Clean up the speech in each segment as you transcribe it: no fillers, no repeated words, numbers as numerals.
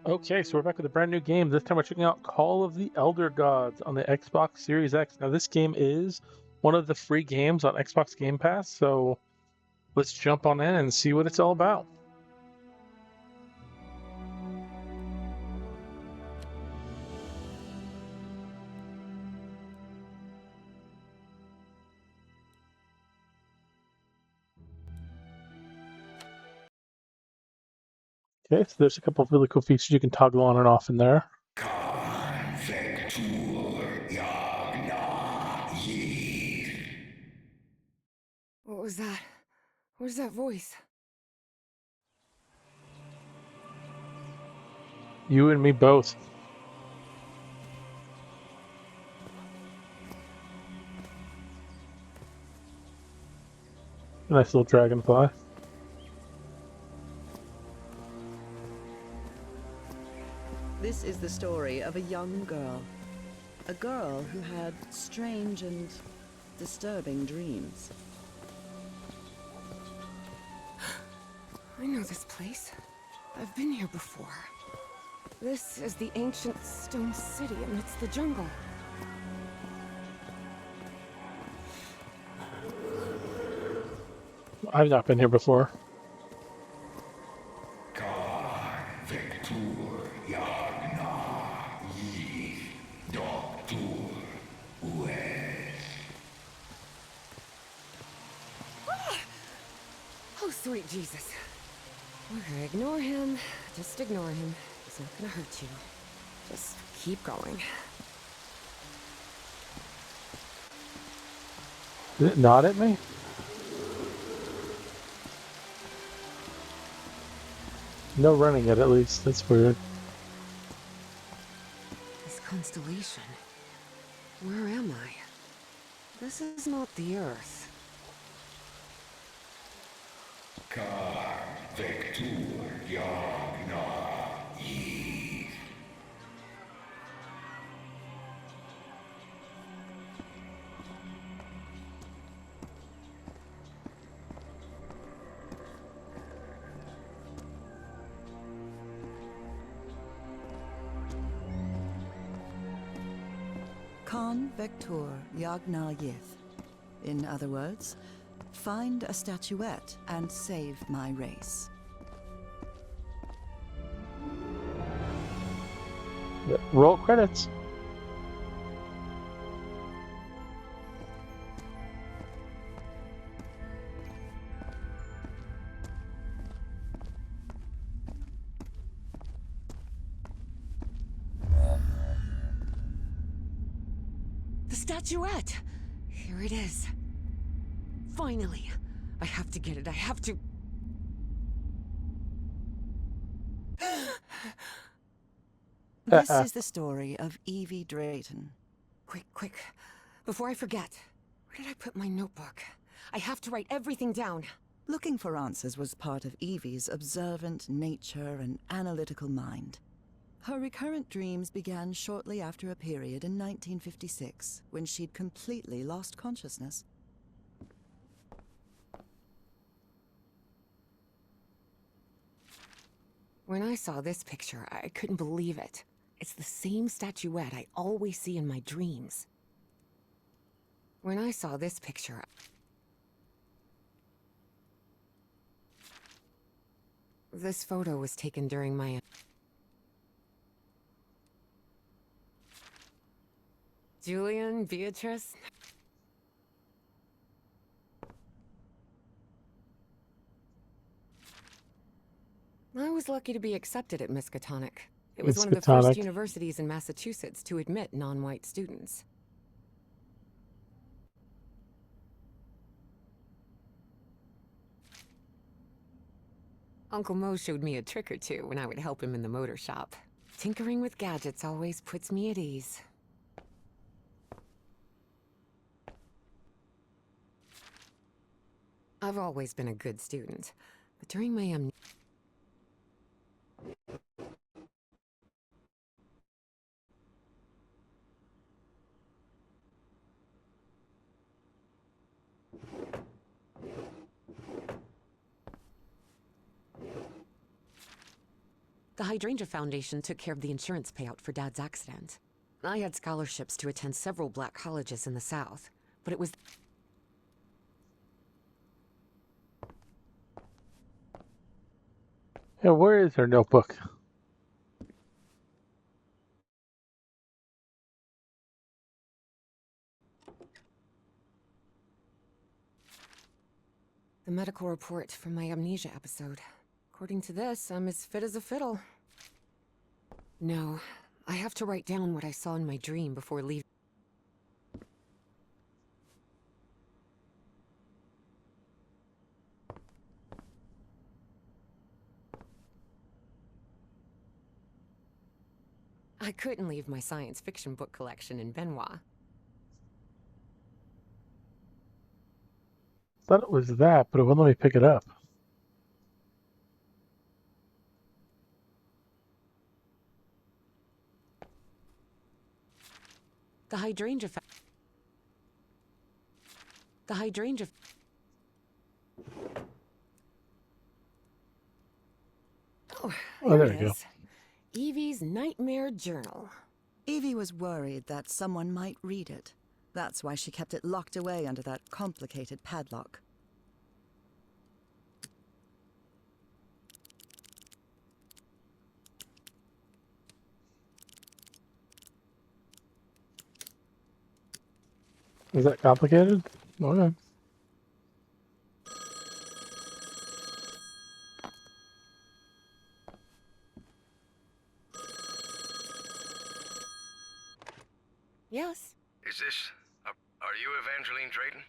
Okay, so we're back with a brand new game. This time we're checking out Call of the Elder Gods on the Xbox Series X. Now, this game is one of the free games on Xbox Game Pass, so let's jump on in and see what it's all about. Okay, so there's a couple of really cool features you can toggle on and off in there. What was that? Where's that voice? You and me both. Nice little dragonfly. This is the story of a young girl. A girl who had strange and disturbing dreams. I know this place. I've been here before. This is the ancient stone city amidst the jungle. I've not been here before. Oh, sweet Jesus. Okay, ignore him. Just ignore him. He's not gonna hurt you. Just keep going. Did it nod at me? No running yet, at least. That's weird. This constellation. Where am I? This is not the Earth. Con Vector Yagna Yith. In other words, find a statuette and save my race. Roll credits. The statuette! Here it is. Finally. I have to get it. I have to... This is the story of Evie Drayton. Quick, quick. Before I forget. Where did I put my notebook? I have to write everything down. Looking for answers was part of Evie's observant nature and analytical mind. Her recurrent dreams began shortly after a period in 1956, when she'd completely lost consciousness. When I saw this picture, I couldn't believe it. It's the same statuette I always see in my dreams. When I saw this picture... This photo was taken during my... Julian, Beatrice... I was lucky to be accepted at Miskatonic. It was one of the first Miskatonic. universities in Massachusetts to admit non-white students. Uncle Mo showed me a trick or two when I would help him in the motor shop. Tinkering with gadgets always puts me at ease. I've always been a good student, but during my The Hydrangea Foundation took care of the insurance payout for Dad's accident. I had scholarships to attend several black colleges in the South, but it was... Yeah, where is her notebook? The medical report from my amnesia episode. According to this, I'm as fit as a fiddle. No, I have to write down what I saw in my dream before leaving. I couldn't leave my science fiction book collection in Benoit. Thought it was that, but it wouldn't let me pick it up. The hydrangea. The hydrangea. Oh, Oh, there it you go. is. Evie's Nightmare Journal. Evie was worried that someone might read it. That's why she kept it locked away under that complicated padlock. Is that complicated? Okay. Yes, Is this... are you Evangeline Drayton?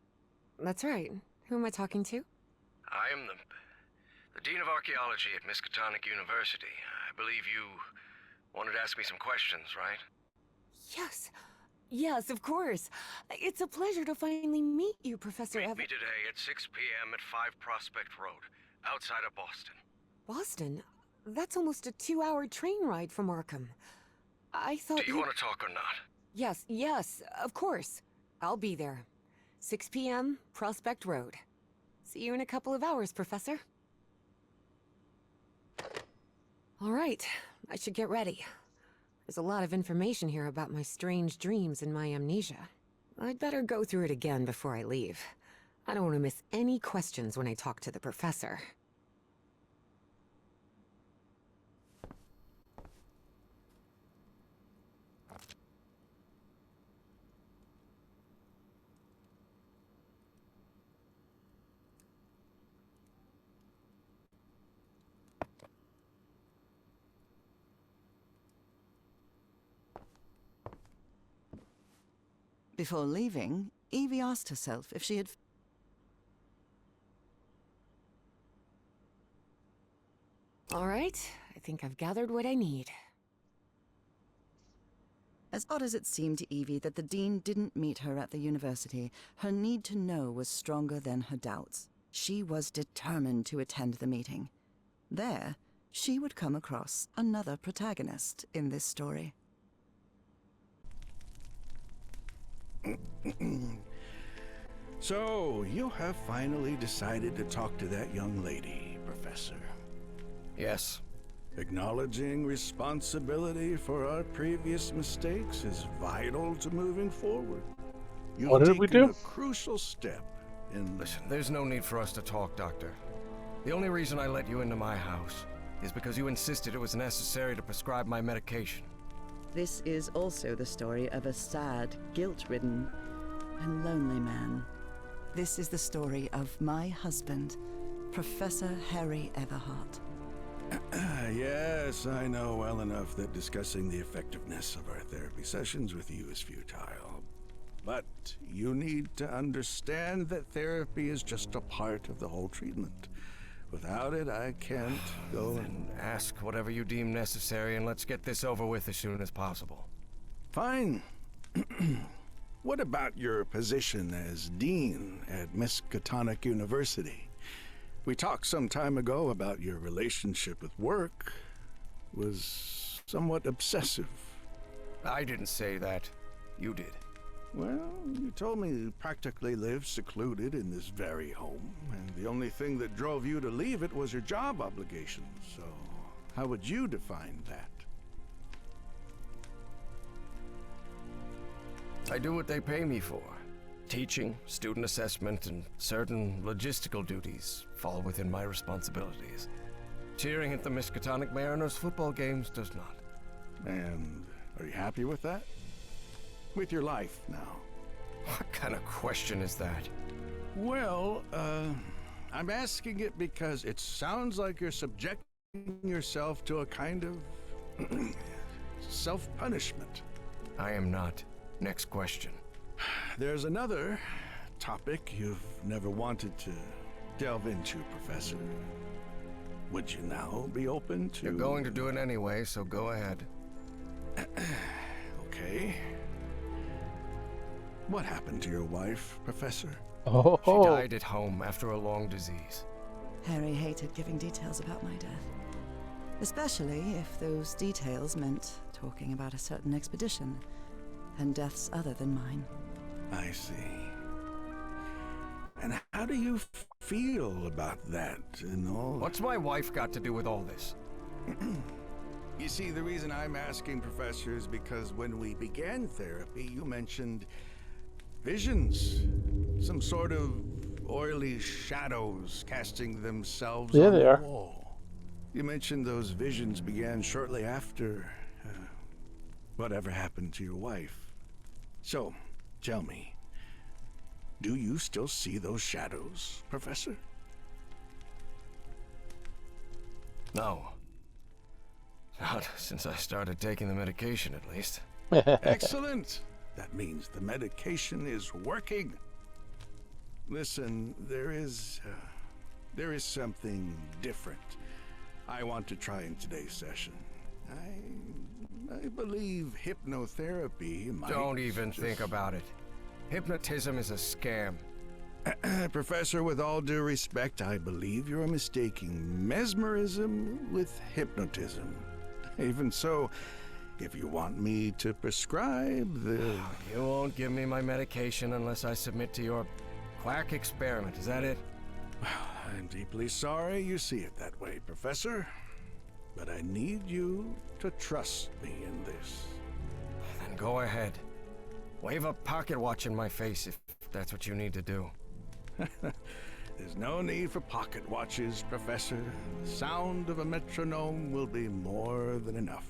that's right. Who am I talking to? I am the Dean of Archaeology at Miskatonic University. I believe you wanted to ask me some questions, right? Yes. Yes, of course. It's a pleasure to finally meet you, Professor Meet Ev... me today at 6 p.m. at 5 Prospect Road, outside of Boston. Boston? That's almost a 2-hour train ride from Arkham. I thought Do you want to talk or not? Yes, of course. I'll be there. 6 p.m., Prospect Road. See you in a couple of hours, Professor. All right, I should get ready. There's a lot of information here about my strange dreams and my amnesia. I'd better go through it again before I leave. I don't want to miss any questions when I talk to the professor. Before leaving, Evie asked herself if she had... All right, I think I've gathered what I need. As odd as it seemed to Evie that the Dean didn't meet her at the university, her need to know was stronger than her doubts. She was determined to attend the meeting. There, she would come across another protagonist in this story. So, you have finally decided to talk to that young lady, Professor. Yes. Acknowledging responsibility for our previous mistakes is vital to moving forward. You've What did we taken do? a crucial step in... Listen, there's no need for us to talk, Doctor. The only reason I let you into my house is because you insisted it was necessary to prescribe my medication. This is also the story of a sad, guilt-ridden, and lonely man. This is the story of my husband, Professor Harry Everhart. Yes, I know well enough that discussing the effectiveness of our therapy sessions with you is futile. But you need to understand that therapy is just a part of the whole treatment. Without it, I can't go and... Ask whatever you deem necessary and let's get this over with as soon as possible. Fine. What about your position as Dean at Miskatonic University? We talked some time ago about your relationship with work. Was somewhat obsessive. I didn't say that. You did. Well, you told me you practically lived secluded in this very home, and the only thing that drove you to leave it was your job obligations, so How would you define that? I do what they pay me for. Teaching, student assessment, and certain logistical duties fall within my responsibilities. Cheering at the Miskatonic Mariners football games does not. And are you happy with that? With your life now? What kind of question is that? Well, I'm asking it because it sounds like you're subjecting yourself to a kind of self-punishment. I am not. Next question. There's another topic you've never wanted to delve into, Professor. Would you now be open to... You're going to do it anyway, so go ahead. Okay. What happened to your wife, Professor? Oh, She died at home after a long disease. Harry hated giving details about my death. Especially if those details meant talking about a certain expedition and deaths other than mine. I see. And how do you feel about that and all? What's my wife got to do with all this? You see, the reason I'm asking, Professor, is because when we began therapy, you mentioned visions. Some sort of oily shadows casting themselves Yeah, on they the are. wall. You mentioned those visions began shortly after whatever happened to your wife. So, tell me, do you still see those shadows, Professor? No. Not since I started taking the medication, at least. Excellent! That means the medication is working. Listen, there is something different I want to try in today's session. I believe hypnotherapy might... Don't even think about it. Hypnotism is a scam. Professor, with all due respect, I believe you're mistaking mesmerism with hypnotism. Even so, if you want me to prescribe the... You won't give me my medication unless I submit to your quack experiment, is that it? I'm deeply sorry you see it that way, Professor. But I need you to trust me in this. Then go ahead. Wave a pocket watch in my face if that's what you need to do. There's no need for pocket watches, Professor. The sound of a metronome will be more than enough.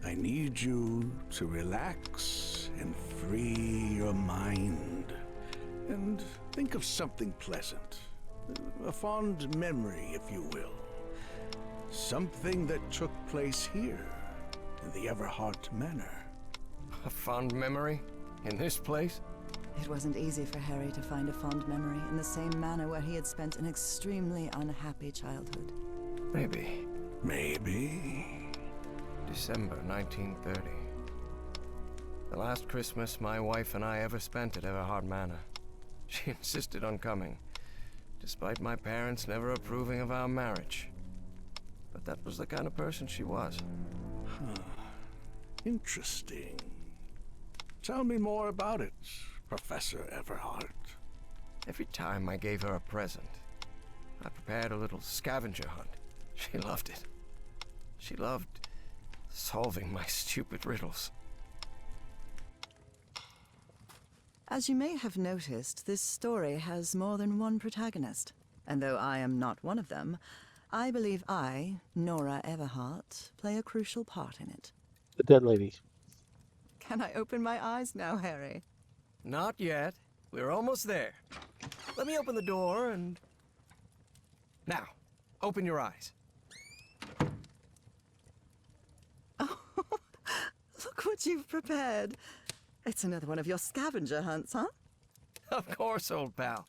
I need you to relax and free your mind. And think of something pleasant. A fond memory, if you will. Something that took place here, in the Everhart Manor. A fond memory? In this place? It wasn't easy for Harry to find a fond memory in the same manor where he had spent an extremely unhappy childhood. Maybe. Maybe. December 1930. The last Christmas my wife and I ever spent at Everhart Manor. She insisted on coming, despite my parents never approving of our marriage. But that was the kind of person she was. Interesting. Tell me more about it, Professor Everhart. Every time I gave her a present, I prepared a little scavenger hunt. She loved it. She loved solving my stupid riddles. As you may have noticed, this story has more than one protagonist. And though I am not one of them, I believe I, Nora Everhart, play a crucial part in it. the dead lady. Can I open my eyes now, Harry? Not yet. We're almost there. Let me open the door and... Now, open your eyes. Oh, look what you've prepared. It's another one of your scavenger hunts, huh? Of course, old pal.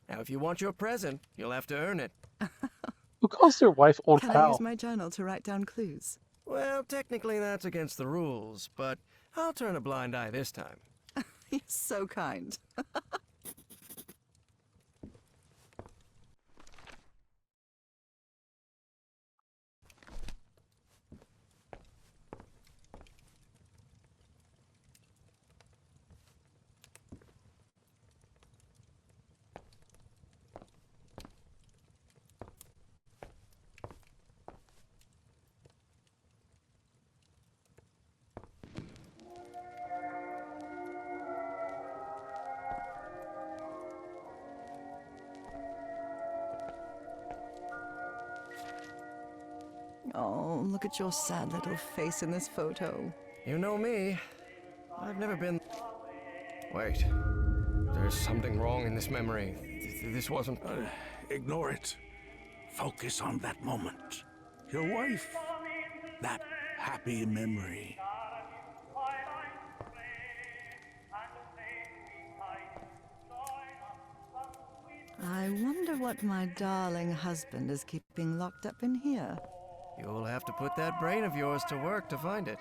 Now, if you want your present, you'll have to earn it. Who calls their wife old Can I pal? use my journal to write down clues? Well, technically that's against the rules, but I'll turn a blind eye this time. You're so kind. Oh, look at your sad little face in this photo. You know me. I've never been... Wait. There's something wrong in this memory. This wasn't... Ignore it. Focus on that moment. Your wife. That happy memory. I wonder what my darling husband is keeping locked up in here. You'll have to put that brain of yours to work to find it.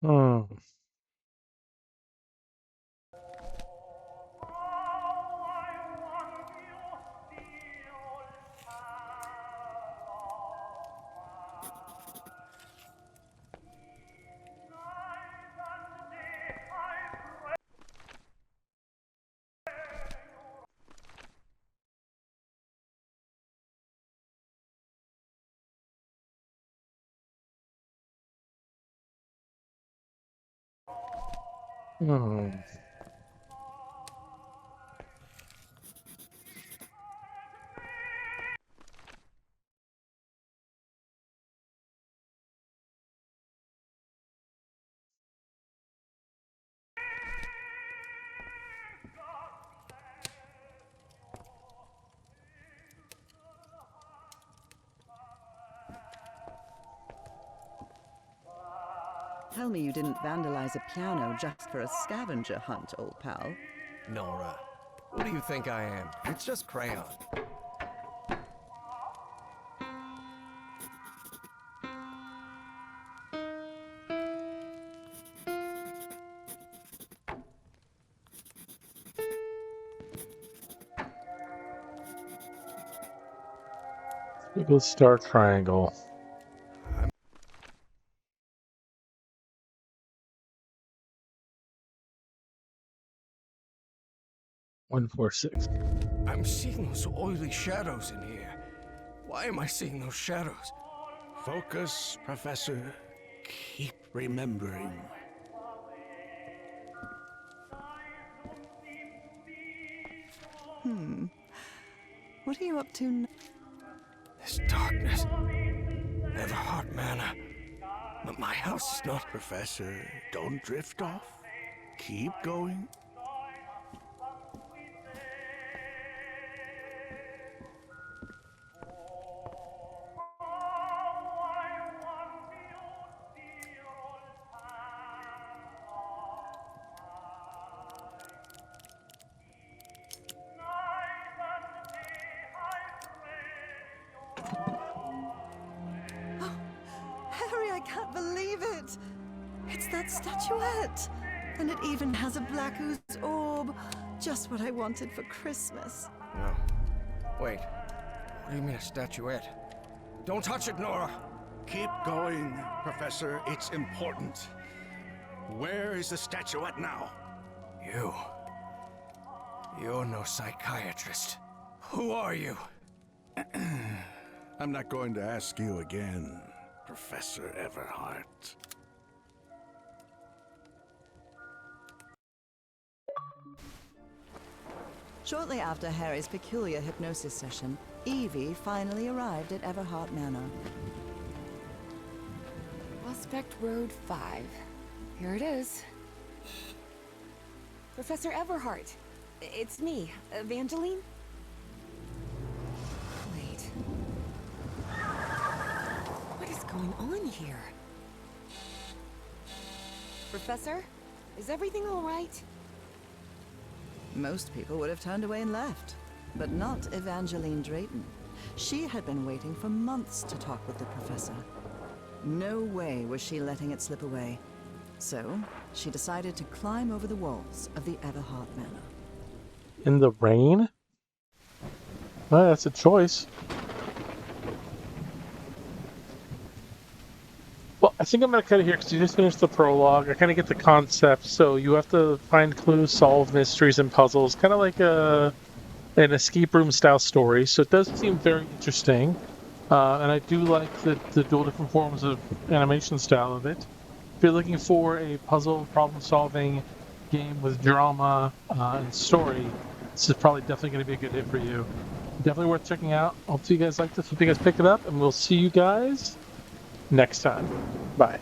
Hmm. Hmm. Tell me you didn't vandalize a piano just for a scavenger hunt, old pal. Nora, who do you think I am? It's just crayon. Google Star Triangle. 146. I'm seeing those oily shadows in here. Why am I seeing those shadows? Focus, Professor. Keep remembering. What are you up to now? This darkness. Everhard Manor. But my house is not... Professor, don't drift off. Keep going. Harry, I can't believe it! It's that statuette! And it even has a black ooze orb. Just what I wanted for Christmas. No. Wait. What do you mean a statuette? Don't touch it, Nora! Keep going, Professor. It's important. Where is the statuette now? You. You're no psychiatrist. Who are you? I'm not going to ask you again. Professor Everhart. Shortly after Harry's peculiar hypnosis session, Evie finally arrived at Everhart Manor. Prospect Road 5. Here it is. Professor Everhart. It's me, Evangeline? Wait. What is going on here? Professor? Is everything all right? Most people would have turned away and left, but not Evangeline Drayton. She had been waiting for months to talk with the professor. No way was she letting it slip away. So, she decided to climb over the walls of the Everhart Manor. In the rain? Well, that's a choice. Well, I think I'm going to cut it here because you just finished the prologue. I kind of get the concept. So you have to find clues, solve mysteries and puzzles, kind of like an escape room style story. So it does seem very interesting. And I do like the dual different forms of animation style of it. If you're looking for a puzzle problem-solving game with drama and story, this is probably definitely going to be a good hit for you. Definitely worth checking out. Hope you guys like this. Hope you guys pick it up, and we'll see you guys next time. Bye.